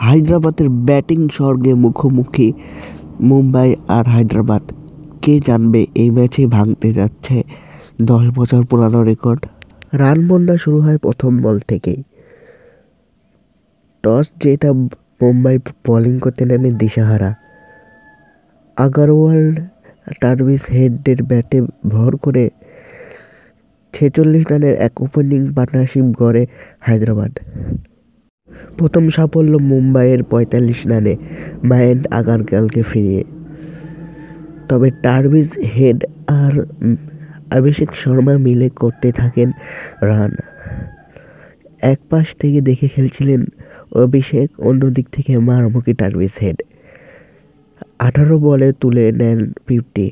হায়দ্রাবাদের ব্যাটিং স্বর্গে মুখোমুখি মুম্বাই আর হায়দ্রাবাদ। কে জানবে এই ম্যাচে ভাঙতে যাচ্ছে 10 বছর পুরানো রেকর্ড। রান বন্যা শুরু হয় প্রথম বল থেকেই। টস জেতা মুম্বাই বোলিং করতে নেমে দিশাহারা। আগারওয়াল টার্ভিস হেডের ব্যাটে ভর করে 46 রানের এক ওপেনিং পার্টনারশিপ গড়ে হায়দ্রাবাদ। প্রথম সাফল্য মুম্বাইয়ের 45 রানে মায়াঙ্ক আগারওয়ালকে ফিরিয়ে। তবে টার্ভিস হেড আর অভিষেক শর্মা মিলে করতে থাকেন রান। এক পাশ থেকে দেখে খেলছিলেন অভিষেক, অন্যদিক থেকে মারমুখী টার্ভিস হেড। 18 বলে তুলে নেন 50,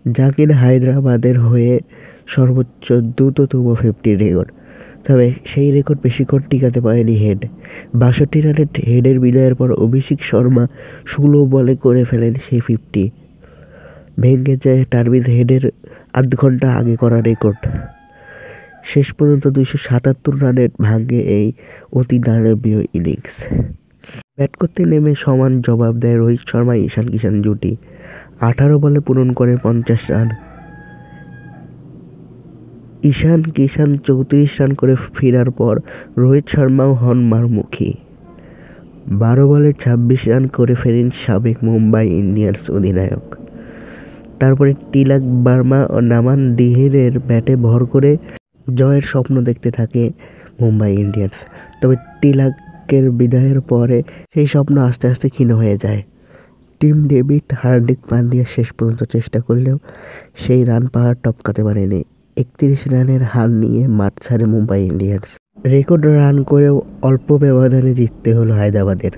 যা কিনা হায়দ্রাবাদের হয়ে সর্বোচ্চ দ্রুততম 50 রেকর্ড। তবে সেই রেকর্ড বেশিক্ষণ টিকাতে পারেনি হেড। 62 রানের হেডের বিদায়ের পর অভিষেক শর্মা 16 বলে করে ফেলেন সেই 50। ভেঙে যায় টার্ভিস হেডের আধ ঘন্টা আগে করা রেকর্ড। শেষ পর্যন্ত 277 রানে ভাঙে এই অতি দানবীয় ইনিংস। ব্যাট করতে নেমে সমান জবাব দেয় রোহিত শর্মা ঈশান কিষান জুটি। 18 বলে পূরণ করে 50 রান। ঈশান কিষান 34 রান করে ফেরার পর রোহিত শর্মাও হন মারমুখী। 12 বলে 26 রান করে ফেরেন সাবেক মুম্বাই ইন্ডিয়ান্স অধিনায়ক। তারপরে তিলক বর্মা ও নামান দিহিরের ব্যাটে ভর করে জয়ের স্বপ্ন দেখতে থাকে মুম্বাই ইন্ডিয়ান্স। তবে তিলকের বিদায়ের পরে সেই স্বপ্ন আস্তে আস্তে ক্ষীণ হয়ে যায়। টিম ডেভিড হার্দিক পান্ডিয়া শেষ পর্যন্ত চেষ্টা করলেও সেই রান পাওয়ার টপকাতে পারেনি। 31 রানের হার নিয়ে মাঠ ছাড়ে মুম্বাই ইন্ডিয়ান্স। রেকর্ড রান করেও অল্প ব্যবধানে জিততে হলো হায়দ্রাবাদের।